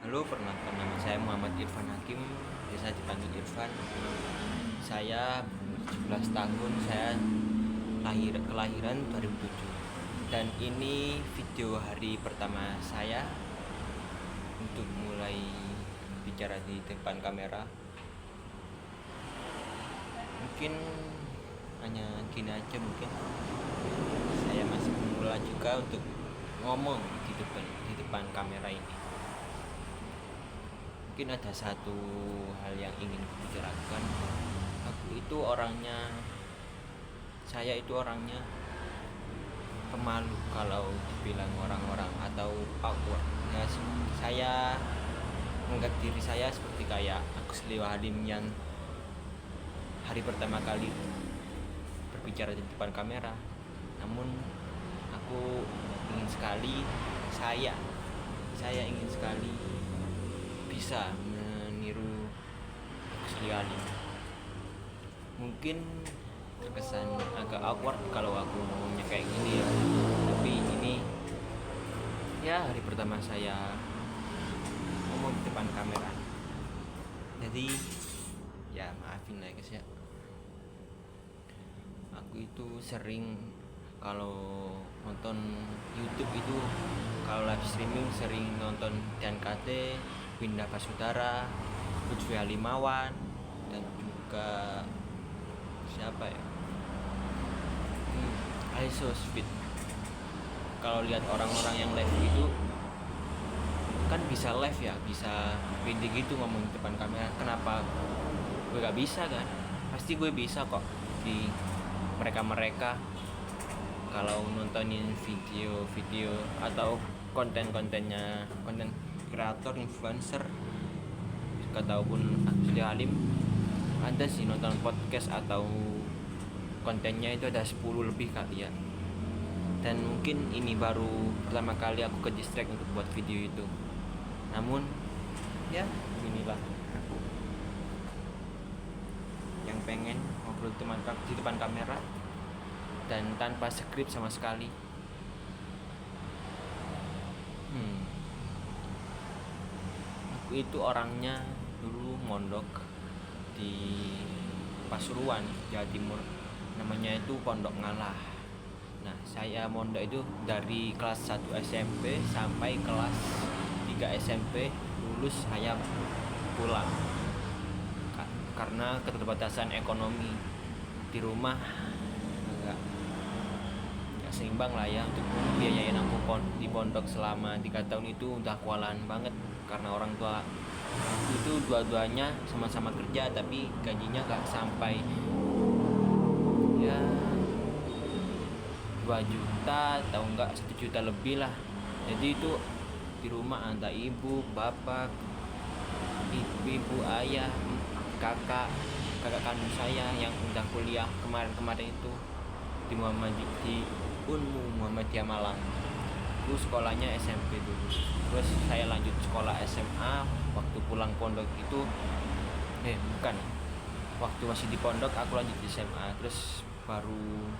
Halo, perkenalkan nama saya Muhammad Irfan Hakim, biasa dipanggil Irfan. Saya berumur 17 tahun, saya kelahiran 2007. Dan ini video hari pertama saya untuk mulai bicara di depan kamera. Mungkin hanya gini aja, mungkin saya masih pemula juga untuk ngomong di depan kamera ini. Mungkin ada satu hal yang ingin kubicarakan. Saya itu orangnya pemalu kalau dibilang orang-orang atau awkward. Ya, saya menganggap diri saya seperti kayak Agus Halim yang hari pertama kali berbicara di depan kamera. Namun aku ingin sekali saya ingin sekali bisa meniru Agus Halim. Mungkin terkesan agak awkward kalau aku ngomongnya kayak gini ya, tapi ini ya hari pertama saya ngomong di depan kamera, jadi ya maafin lah guys ya. Aku itu sering kalau nonton YouTube itu, kalau live streaming sering nonton DNKT, Winda Basudara, Lutfi Halimawan, dan juga siapa ya, Aisosfit. Kalau lihat orang-orang yang live itu kan bisa live ya, bisa pede gitu ngomong di depan kamera. Kenapa gue gak bisa kan? Pasti gue bisa kok di mereka kalau nontonin video atau konten kreator influencer ataupun Agus Halim. Ada sih nonton podcast atau kontennya itu ada 10 lebih kali ya. Dan mungkin ini baru pertama kali aku ke distract untuk buat video itu. Namun ya inilah aku yang pengen ngobrol di depan kamera dan tanpa skrip sama sekali. Aku itu orangnya dulu mondok di Pasuruan, Jawa Timur. Namanya itu Pondok Ngalah. Nah, saya mondok itu dari kelas 1 SMP sampai kelas 3 SMP. Lulus saya pulang karena keterbatasan ekonomi di rumah nggak seimbang lah ya untuk biayain aku di pondok selama 3 tahun. Itu udah kewalahan banget karena orang tua itu dua-duanya sama-sama kerja tapi gajinya gak sampai ya 2 juta atau enggak 1 juta lebih lah. Jadi itu di rumah antara ibu, bapak, ibu, ayah, kakak kandung saya yang udah kuliah kemarin itu di Muhammadiyah Malang. Itu sekolahnya SMP dulu. Terus saya lanjut sekolah SMA. Waktu pulang pondok itu waktu masih di pondok aku lanjut di SMA. Terus baru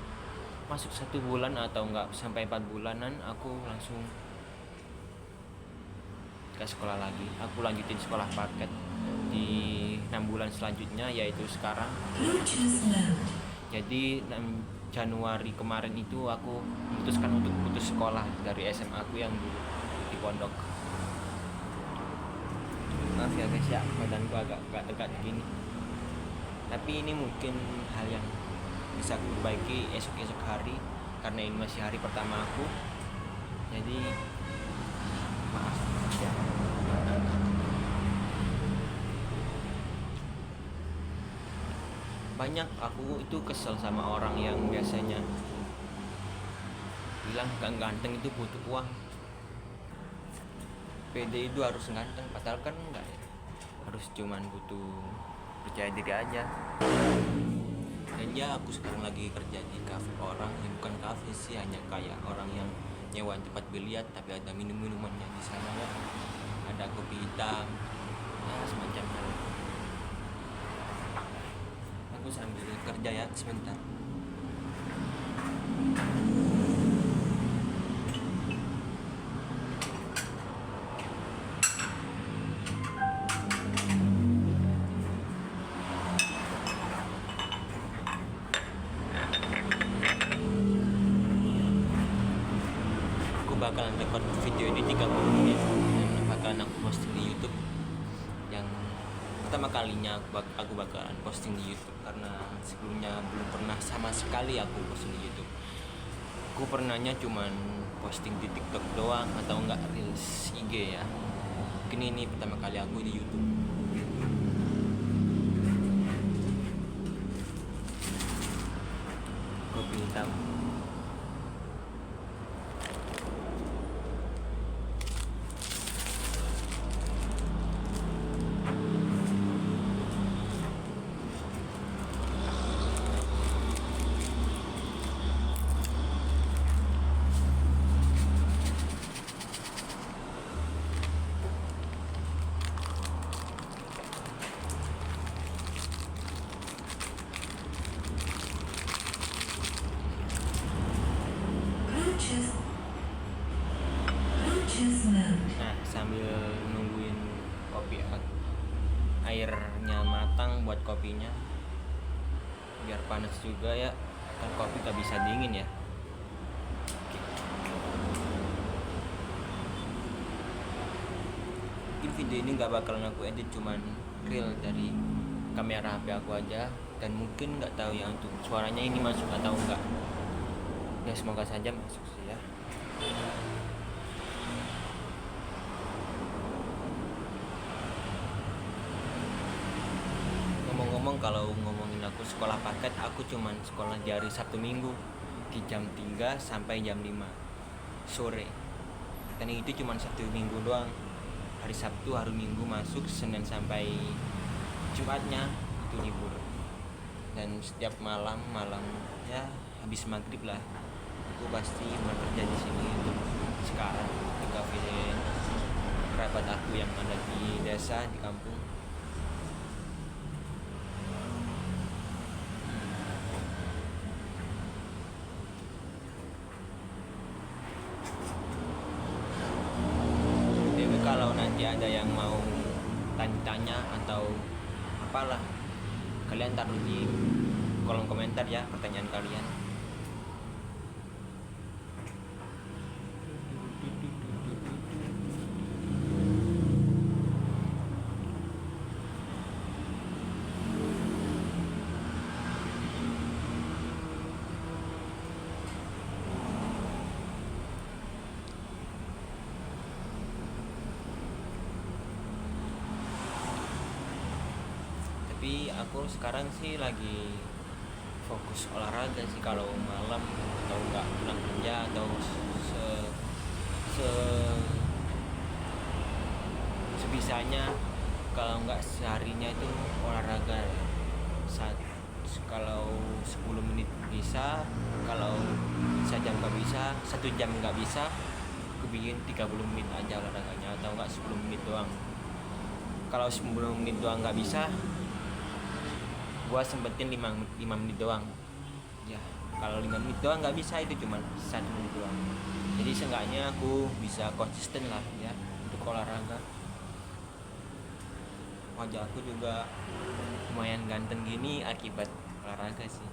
masuk 1 bulan atau enggak sampai 4 bulanan aku langsung ke sekolah lagi. Aku lanjutin sekolah paket di 6 bulan selanjutnya, yaitu sekarang. Jadi Januari kemarin itu aku memutuskan untuk putus sekolah dari SMA aku yang dulu di pondok. Maaf ya guys ya, badanku agak tegak gini. Tapi ini mungkin hal yang bisa aku perbaiki esok hari karena ini masih hari pertama aku. Jadi maaf ya. Banyak aku itu kesel sama orang yang biasanya bilang ganteng itu butuh uang. PD itu harus ganteng, padahal kan enggak ya. Harus cuman butuh percaya diri aja. Dan ya aku sekarang lagi kerja di cafe orang, yang bukan cafe sih, hanya kayak orang yang nyewa tempat biliar tapi ada minumannya di sana ya. Ada kopi hitam, ya semacam hal. Aku sambil kerja ya sebentar. record video ini 30 menit dan bakalan aku posting di YouTube. Yang pertama kalinya aku bakalan posting di YouTube karena sebelumnya belum pernah sama sekali aku posting di YouTube. Aku pernahnya cuman posting di TikTok doang atau enggak reels IG ya. Mungkin ini pertama kali aku di YouTube. Kopi hitam. Nah, sambil nungguin kopi airnya matang buat kopinya, biar panas juga ya, kan kopi gak bisa dingin ya. Mungkin video ini gak bakalan aku edit, cuman real dari kamera HP aku aja, dan mungkin gak tahu ya untuk suaranya ini masuk atau enggak. Ya semoga saja masuk sih ya. Ngomong-ngomong, kalau ngomongin aku sekolah paket, aku cuman sekolah di hari Sabtu Minggu di jam 3 sampai jam 5 sore. Dan itu cuman Sabtu Minggu doang. Hari Sabtu, hari Minggu masuk, Senin sampai Jumatnya itu libur. Dan setiap malam ya habis maghrib lah, aku pasti bekerja di sini untuk sekarang di kafe kerabat aku yang ada di desa, di kampung. Kalau nanti ada yang mau tanya-tanya atau apalah, kalian taruh di kolom komentar ya pertanyaan kalian. Tapi aku sekarang sih lagi fokus olahraga sih kalau malam, atau enggak pulang kerja, atau sebisanya, kalau enggak seharinya itu olahraga. Kalau 10 menit bisa, kalau sejam nggak bisa, 1 jam nggak bisa, aku bikin 30 menit aja olahraganya, atau enggak 10 menit doang. Kalau 10 menit doang nggak bisa, gua sempetin 5 menit doang ya. Kalau 5 menit doang nggak bisa, itu cuma 1 menit doang. Jadi seenggaknya aku bisa konsisten lah ya untuk olahraga. Wajah aku juga lumayan ganteng gini akibat olahraga sih.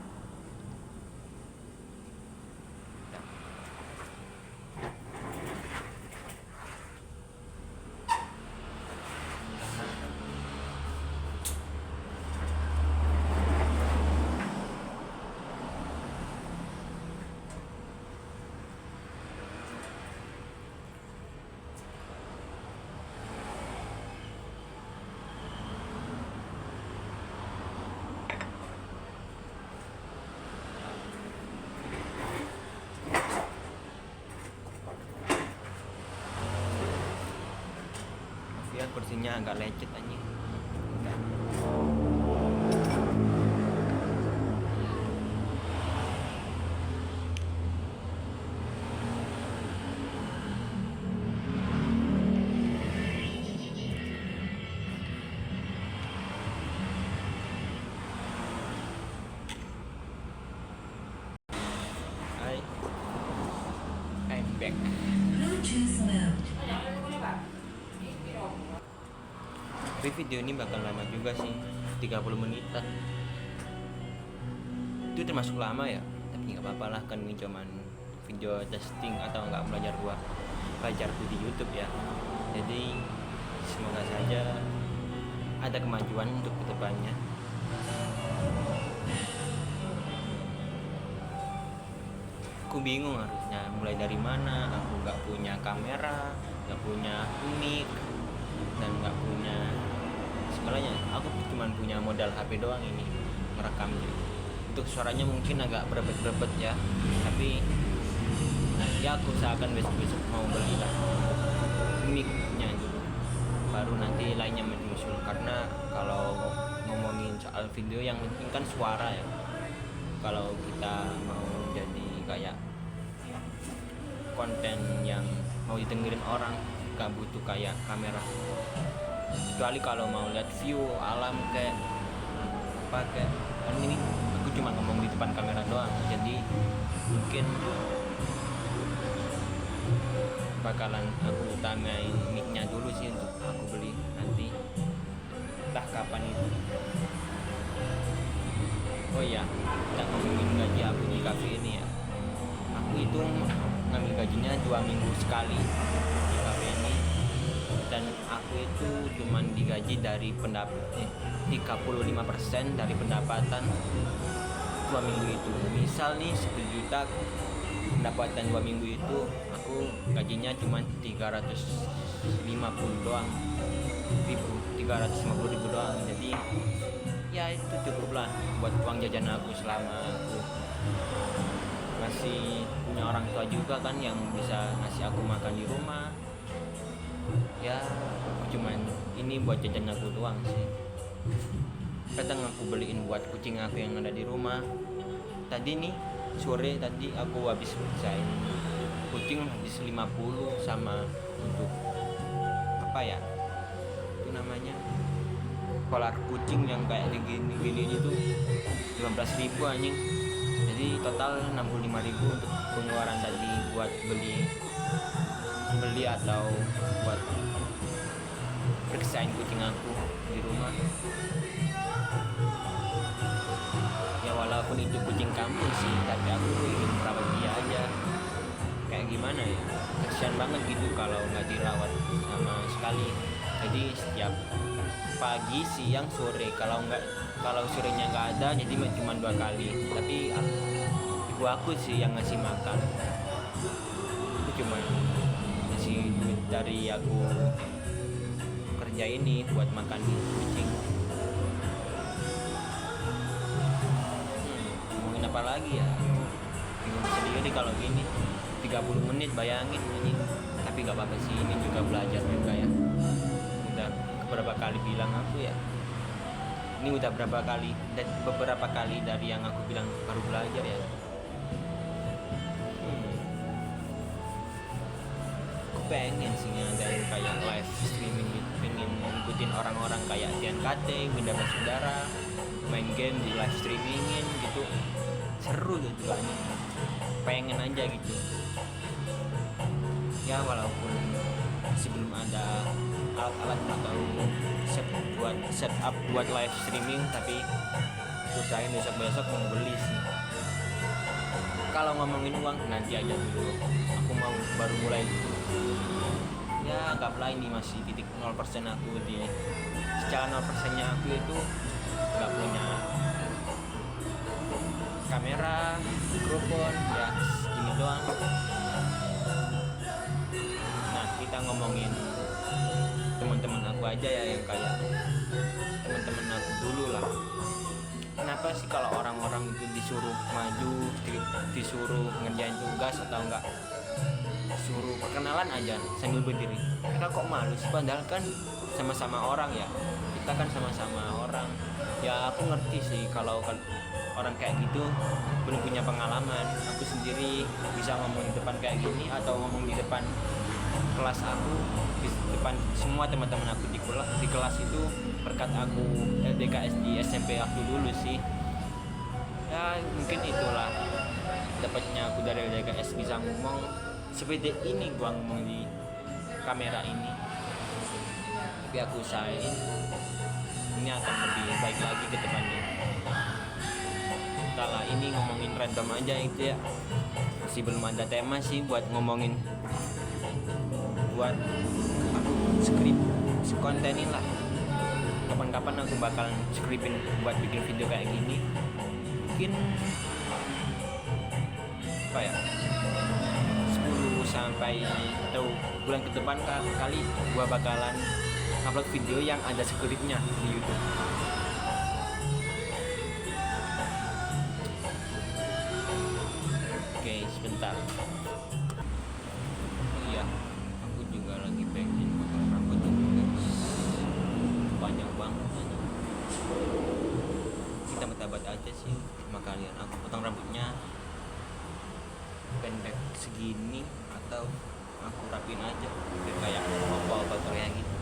Ya kursinya agak lecet anjing. I'm back. Tapi video ini bakal lama juga sih, 30 menitan. Itu termasuk lama ya, tapi nggak apa-apa lah, kan ini cuman video testing atau nggak belajar gua. belajarku di YouTube ya. Jadi semoga saja ada kemajuan untuk kedepannya. Aku bingung harusnya mulai dari mana. Aku nggak punya kamera, nggak punya mic, dan nggak punya segalanya. Aku cuma punya modal HP doang ini merekamnya. Untuk suaranya mungkin agak berebet-berebet ya, tapi ya aku usahakan besok-besok mau beli lah mic-nya dulu, baru nanti lainnya menyusul. Karena kalau ngomongin soal video yang penting kan suara ya. Kalau kita mau jadi kayak konten yang mau didengerin orang, gak butuh kayak kamera, kecuali kalau mau lihat view alam kayak pakai ini. Aku cuma ngomong di depan kamera doang, jadi mungkin bakalan aku utamain mic-nya dulu sih untuk aku beli nanti, entah kapan itu. Oh iya, kita ngomongin gaji aku di cafe ini ya. Aku itu ngambil gajinya 2 minggu sekali di cafe ini, dan aku itu cuman digaji dari 35% dari pendapatan 2 minggu itu. Misal nih 10 juta pendapatan 2 minggu itu, aku gajinya cuma 350 doang ribu, 350 ribu doang. Jadi ya itu cukup lah buat uang jajan aku selama aku masih punya orang tua juga kan, yang bisa ngasih aku makan di rumah. Ya cuman ini buat jajan aku doang sih. Kadang aku beliin buat kucing aku yang ada di rumah. Tadi nih sore tadi aku habis bersihin kucing habis 50, sama untuk apa ya itu namanya, kolar kucing yang kayak gini itu 15.000 anjing. Jadi total 65.000 untuk pengeluaran tadi buat beli atau buat periksain kucing aku di rumah. Ya walaupun itu kucing kampung sih, tapi aku ingin merawat dia aja. Kayak gimana ya, kasian banget gitu kalau nggak dirawat sama sekali. Jadi setiap pagi, siang, sore, kalau sorenya nggak ada jadi cuma 2 kali. Tapi ibu aku sih yang ngasih makan. Aku cuma ngasih duit dari aku kerja ini buat makan kucing. Ngomongin apa lagi ya, bingung sendiri kalau gini 30 menit bayangin ini. Tapi gak apa-apa sih, ini juga belajar juga ya. Udah beberapa kali bilang aku ya, ini udah berapa kali, dan beberapa kali dari yang aku bilang baru belajar ya. Aku pengen sih ngadain kayak live streaming gitu, pengen ngikutin orang-orang kayak Tian Kate, Winda Basudara main game di live streamingin gitu, seru gitu kan, pengen aja gitu ya. Walaupun masih belum ada alat-alat atau setup buat live streaming, tapi usahain besok mau beli sih. Kalau ngomongin uang nanti aja dulu, aku mau baru mulai ya. Anggaplah ini masih titik 0% aku di secara 0% nya aku itu nggak punya kamera, mikrofon, ya gini doang. Nah kita ngomongin teman-teman aku aja ya, yang kayak teman-teman aku dulu lah. Kenapa sih kalau orang-orang itu disuruh maju, disuruh ngerjain tugas atau enggak suruh perkenalan aja sambil berdiri, mereka kok malu sih? Padahal kan sama-sama orang ya, kita kan sama-sama orang ya. Aku ngerti sih kalau orang kayak gitu belum punya pengalaman. Aku sendiri bisa ngomong di depan kayak gini, atau ngomong di depan kelas aku, di depan semua teman-teman aku di kelas itu berkat aku LDKS di SMP aku dulu sih ya. Mungkin itulah dapatnya aku dari LDKS, bisa ngomong seperti ini, gua ngomong di kamera ini. Tapi aku usahain ini akan lebih baik lagi ke depannya. Entahlah, ini ngomongin random aja itu ya, masih belum ada tema sih buat ngomongin buat aku skrip kontenin lah. Kapan-kapan aku bakal skripin buat bikin video kayak gini. Mungkin apa ya, 10 sampai atau bulan ke depan kali gua bakalan upload video yang ada skripnya di YouTube. Oke, sebentar. Oh iya, aku juga lagi pengen potong rambut dulu guys. Panjang banget aja. Kita tabat aja sih sama kalian. Aku potong rambutnya pendek segini atau aku rapin aja biar kayak opa-opa Korea gitu.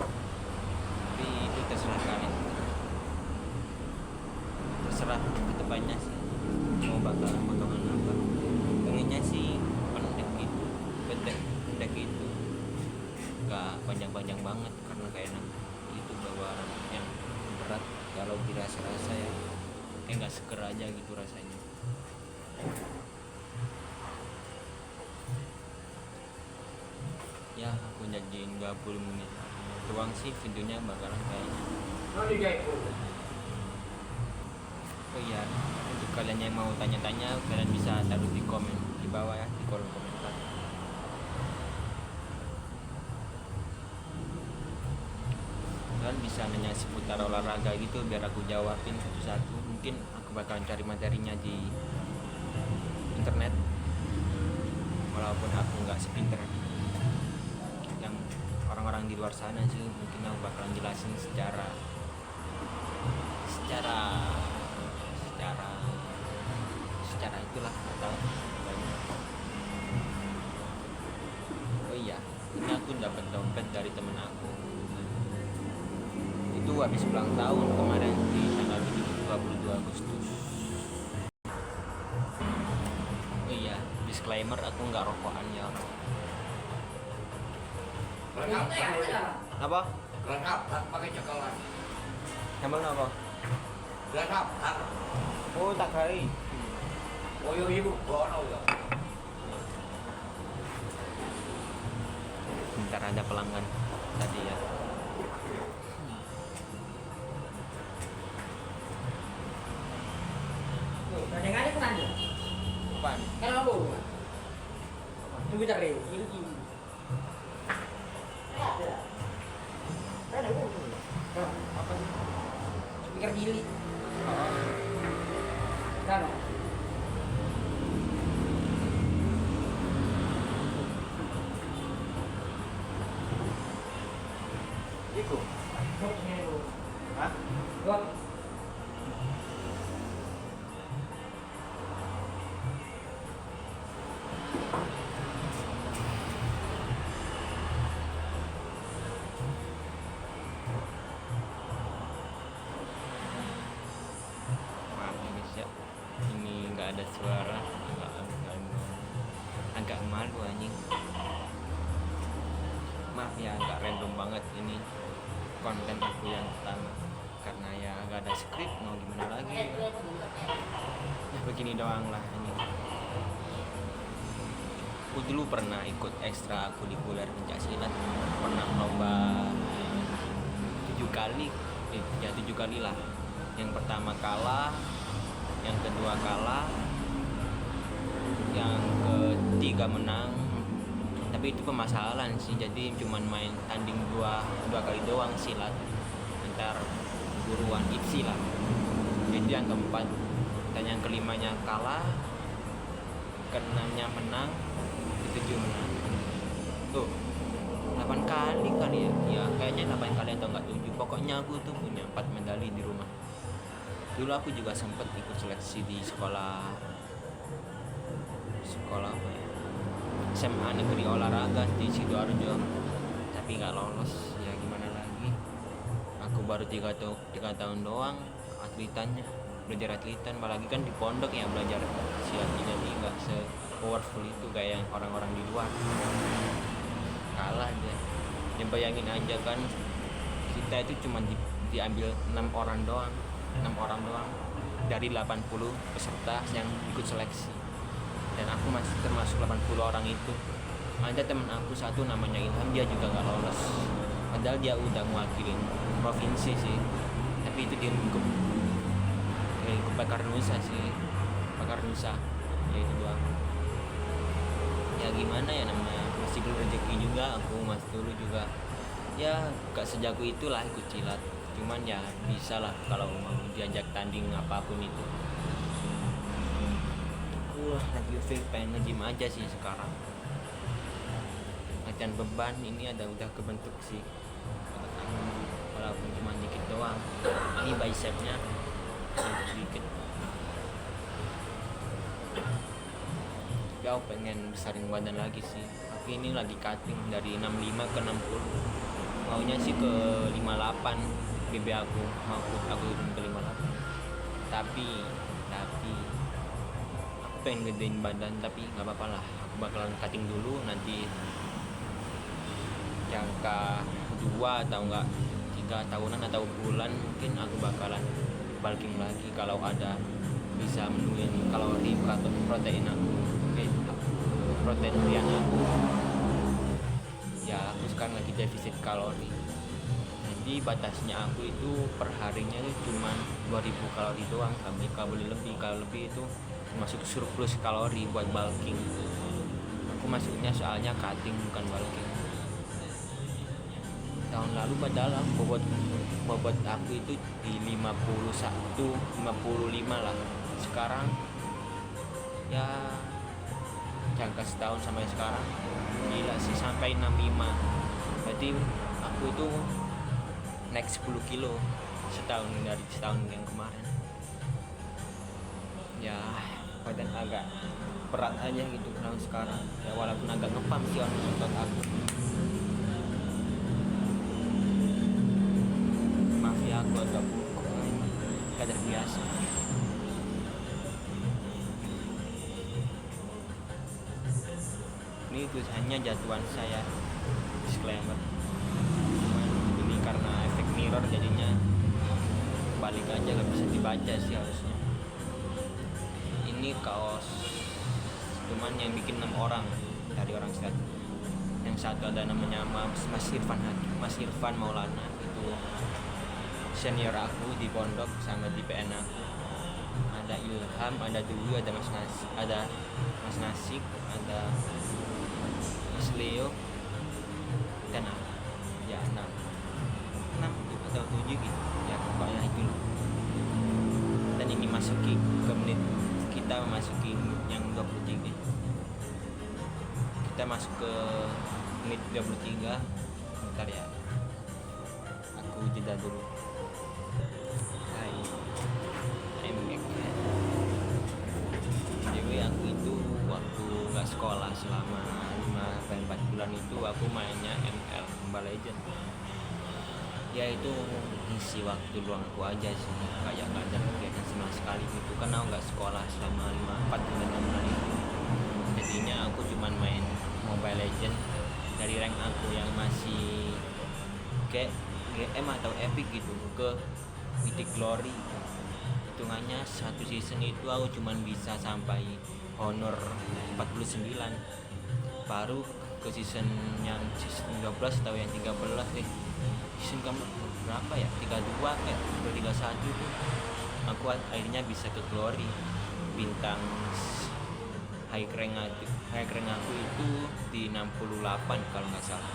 Tapi itu terserah kalian, terserah kedepannya sih mau bakal potongan apa. Pengennya sih pendek gitu, pendek gitu, gak panjang-panjang banget karena kayak itu bawa rambut yang berat kalau dirasa-rasa ya kayak gak seger aja gitu rasanya. Ya aku janjiin 20 menit doang sih videonya bakalan kayaknya. Oh iya, untuk kalian yang mau tanya-tanya kalian bisa taruh di komen di bawah ya, di kolom komentar. Kalian bisa nanya seputar olahraga gitu biar aku jawabin satu-satu. Mungkin aku bakalan cari materinya di internet walaupun aku nggak sepinter yang orang-orang di luar sana sih. Mungkin aku bakalan jelasin secara itulah atau banyak. Oh iya, ini aku dapat dompet dari temen aku. Itu habis ulang tahun kemarin di tanggal 22 Agustus. Oh iya, disclaimer aku nggak rokokan ya orang. Apa? Lengkap pakai cokelat. Emang apa? Lengkap. Oh tak hari. Oh yo ibu, bono yo. Bentar ada pelanggan tadi ya. Jangan itu kan? Apaan? Kan apa? Tunggu cari. Ini. Ada. Apa sih? Speaker jili. Oh. Kan? Iku. Hah? Dua. Maaf ya guys ya, ini nggak ada suara, agak malu anjing. Maaf ya, agak random banget ini konten aku yang pertama karena ya nggak ada skrip, mau gimana lagi ya. Ya begini doang lah ini. Aku dulu pernah ikut ekstra kulikuler pencak silat, pernah lomba 7 kali, ya 7 kali lah. Yang pertama kalah, yang kedua kalah, yang ketiga menang. Tapi itu pemasalan sih, jadi cuman main tanding dua kali doang silat antar guruan IPSI lah. Itu yang keempat, dan yang kelimanya kalah, keenamnya menang, ketujuh menang. Tuh 8 kali ya, ya kayaknya 8 kali atau enggak 7. Pokoknya aku tuh punya 4 medali di rumah. Dulu aku juga sempet ikut seleksi di sekolah apa ya, SMA Negeri Olahraga di Sidoarjo, tapi nggak lolos. Ya gimana lagi, aku baru 3 tahun doang belajar atletan, apalagi kan di pondok ya belajar silatnya, jadi nggak se powerful itu kayak yang orang-orang di luar. Kalah dia. Ya bayangin aja kan, kita itu cuma diambil 6 orang doang dari 80 peserta yang ikut seleksi, dan aku masih termasuk 80 orang itu. ada teman aku satu namanya Ilham, dia juga nggak lolos, padahal dia udah mewakilin provinsi sih, tapi itu di lingkup Pakar Nusa sih, Pakar Nusa, ya itu doang. Ya gimana ya, namanya masih belum rezeki juga, aku masih dulu juga ya gak sejago itulah ikut silat, cuman ya bisa lah kalau mau diajak tanding apapun itu. Aku lagi pengen nge-gym aja sih sekarang, latihan beban ini udah kebentuk sih, walaupun cuma dikit doang. Ini bicepnya sedikit, ya aku pengen besarin badan lagi sih. Tapi ini lagi cutting dari 65 ke 60, maunya sih ke 58 BB aku, mau aku ke 58. Tapi aku pengen gedein badan, tapi nggak apa-apa lah, aku bakalan cutting dulu, nanti jangka 2 atau enggak 3 tahunan atau bulan mungkin aku bakalan bulking lagi kalau ada bisa menuhin kalori atau protein aku, protein harian aku. Ya aku sekarang lagi defisit kalori, jadi batasnya aku itu per harinya itu cuma 2000 kalori doang, tapi kalau lebih itu masuk surplus kalori buat bulking. Aku masuknya soalnya cutting bukan bulking. Tahun lalu padahal bobot aku itu di 51, 55 lah. Sekarang ya jangka setahun sampai sekarang gila sih, sampai 65. Berarti aku itu naik 10 kilo setahun dari setahun yang kemarin. Ya badan agak berat aja gitu kalau sekarang ya, walaupun agak ngepam sih orang otot aku. Maaf ya, aku agak kadar biasa. Ini tulisannya jatuhan saya, disclaimer. Cuman ini karena efek mirror jadinya balik aja, gak bisa dibaca sih harusnya. Ini kaos, cuman yang bikin 6 orang dari orang silat. Yang satu ada namanya Mas Irfan Maulana, itu senior aku di pondok sama di PN aku. Ada Ilham, ada Dwi, ada Mas Nasik, ada Mas Leo, dan aku. Ya 6 atau 7 gitu ya, pokoknya itu loh. Dan ini masuki ke menit, kita memasuki yang 23, kita masuk ke menit 23. Bentar ya, aku jeda dulu. Hai, I'm back ya. Jadi aku itu waktu gak sekolah selama 4 bulan itu aku mainnya ML, Mobile Legend. Ya itu ngisi waktu luang aku aja sih, kayak gak ada kegiatan sama sekali gitu, karena aku gak sekolah selama 4 bulan itu. Jadinya aku cuman main Mobile Legend dari rank aku yang masih kayak GM atau Epic gitu ke Mythic Glory. Hitungannya satu season itu aku cuman bisa sampai Honor 49, baru ke season yang season 12 atau yang 13 season berapa ya, 32 kayak 31 tuh aku akhirnya bisa ke Glory. Bintang high rank aku itu di 68 kalau nggak salah.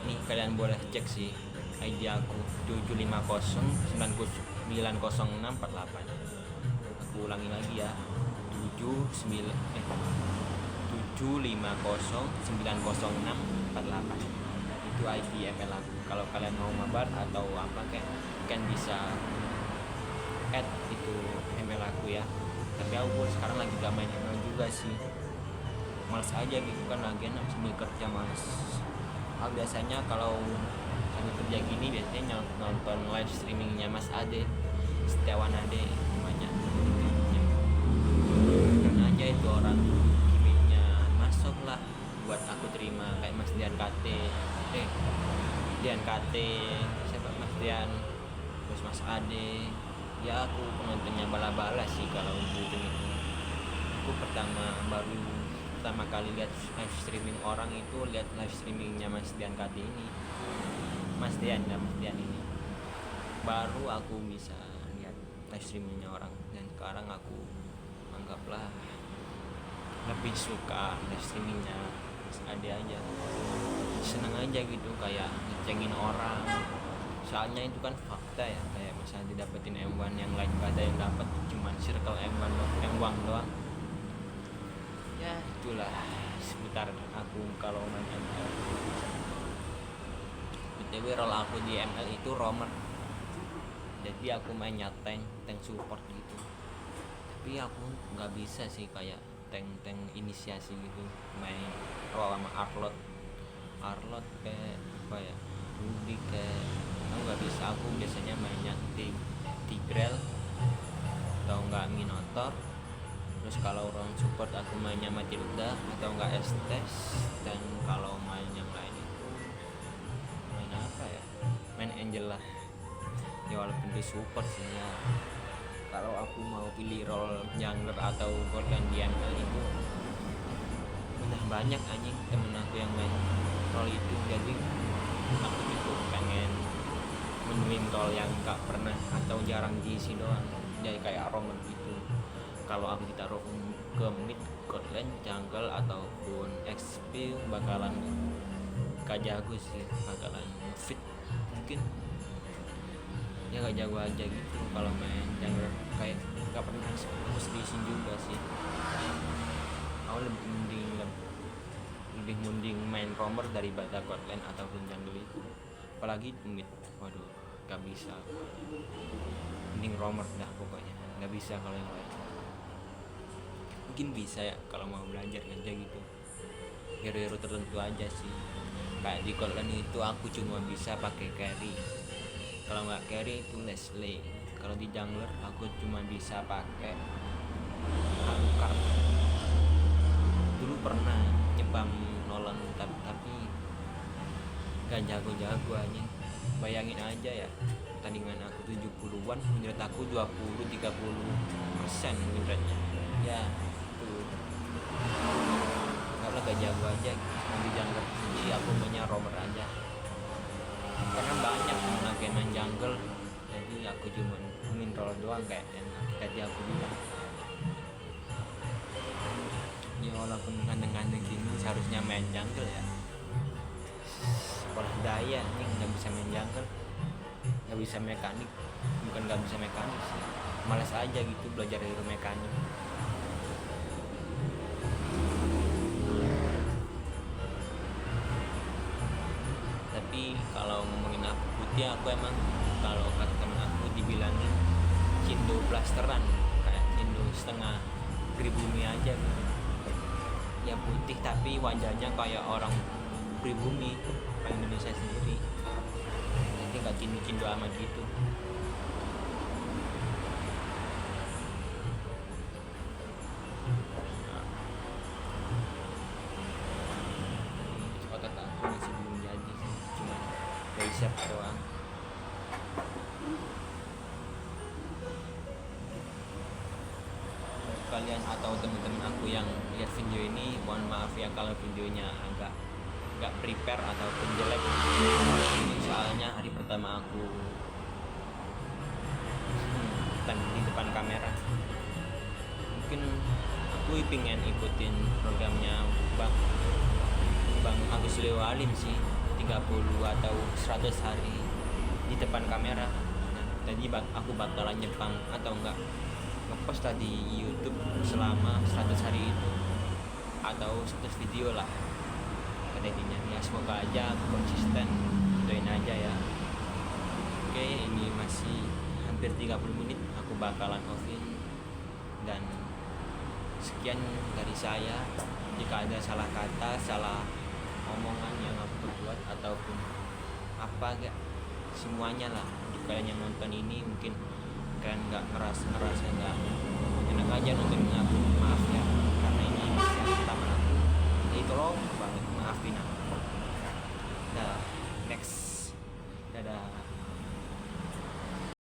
Nih kalian boleh cek sih ID aku 750900648. Aku ulangi lagi ya, 750900648. Itu ID ML aku. Kalau kalian mau mabar atau apa kayak kan bisa add itu ML aku ya. Tapi aku sekarang lagi gak main ML juga sih, males aja gitu kan, lagi sambil kerja males. Aku biasanya kalau sambil kerja gini biasanya nonton live streamingnya Mas Ade, Setiawan Ade namanya. Karena aja itu orang gimmicknya masuk lah buat aku terima, kayak Mas Dian KT, siapa Mas Dian, terus Mas Ade. Ya aku penontonnya bala-bala sih kalau gitu. Aku pertama baru pertama kali lihat live streaming orang itu lihat live streamingnya Mas Dian KD ini, Mas Dian ini baru aku bisa lihat live streamingnya orang, dan sekarang aku anggaplah lebih suka live streamingnya Mas Ade aja, seneng aja gitu kayak ngecengin orang, soalnya itu kan fakta ya, kayak misalnya didapetin M1 yang lain gak ada yang dapat, cuman circle M1 doang. Ya itulah seputar aku kalau main ML. BTW role aku di ML itu roamer, jadi aku mainnya tank support gitu, tapi aku nggak bisa sih kayak tank inisiasi gitu, main role sama Arlot kayak apa ya, Rudy kayak aku nggak bisa. Aku biasanya mainnya Tigreal atau enggak Minotaur. Terus kalau orang support aku mainnya Matilda atau enggak Estes. Dan kalau main yang lain itu main apa ya, main Angel lah ya, walaupun di support sih ya. Kalau aku mau pilih role jungler atau golden di ML itu udah banyak anjing temen aku yang main role itu, jadi aku itu pengen menemuin role yang gak pernah atau jarang diisi doang, jadi kayak roamer gitu. Kalau aku ditaruh ke mid, god lane, jungle ataupun XP bakalan gak jago sih, bakalan fit mungkin ya, gak jago aja gitu kalau main jungle, kayak gak pernah harus diisin juga sih. Aku lebih mending main roamer daripada god lane ataupun jungle itu, apalagi mid. Waduh, gak bisa, mending roamer dah pokoknya, gak bisa kalau yang lain. Mungkin bisa ya kalau mau belajar aja gitu, hero-hero tertentu aja sih. Kayak di god lane itu aku cuma bisa pakai carry, kalau nggak carry itu Leslie. Kalau di jungler aku cuma bisa pakai Alucard. Dulu pernah nyebam nolong tapi gak jago-jago aja. Bayangin aja ya, pertandingan aku 70-an, menurut aku 20-30% win rate-nya. Ya tuh, karena gak jago aja di jungler, jadi aku mainnya roamer aja karena banyak temen aku yang main jungle, jadi aku cuma main role doang kayak yang tadi aku bilang. Ya walaupun ganteng-ganteng gini seharusnya main jungle ya, sekolah daya nih nggak bisa main jungle, nggak bisa mekanik, bukan nggak bisa mekanik sih, malas aja gitu belajar hero mekanik. Tapi kalau ngomongin aku putih, aku emang kalau kata temen aku dibilangin Cindo blasteran, kayak Cindo setengah pribumi aja gitu. Ya putih tapi wajahnya kayak orang pribumi, orang Indonesia sendiri, jadi gak Cindo amat gitu. Otak aku masih belum jadi sih, cuma bicep doang. Kalian atau teman-teman aku yang lihat video ini, mohon maaf ya kalau videonya agak prepare ataupun jelek. Ini soalnya hari pertama aku di depan kamera. Mungkin aku pengen ikutin programnya Bang Agus Leo Alim sih, 30 atau 100 hari di depan kamera. Nah, tadi aku bakalan Jepang atau enggak ngepost tadi YouTube selama 100 hari itu, atau 100 video lah pada intinya. Ya semoga aja aku konsisten, doain aja ya. Oke, ini masih hampir 30 menit aku bakalan offin, dan sekian dari saya. Jika ada salah kata, salah omongan yang aku buat ataupun apa gak, semuanya lah. Untuk kalian yang nonton ini mungkin kalian nggak ngerasa nggak enak aja nonton aku, maaf ya, karena ini yang pertama aku, jadi tolong banget maafin aku. Dah, next, dadah.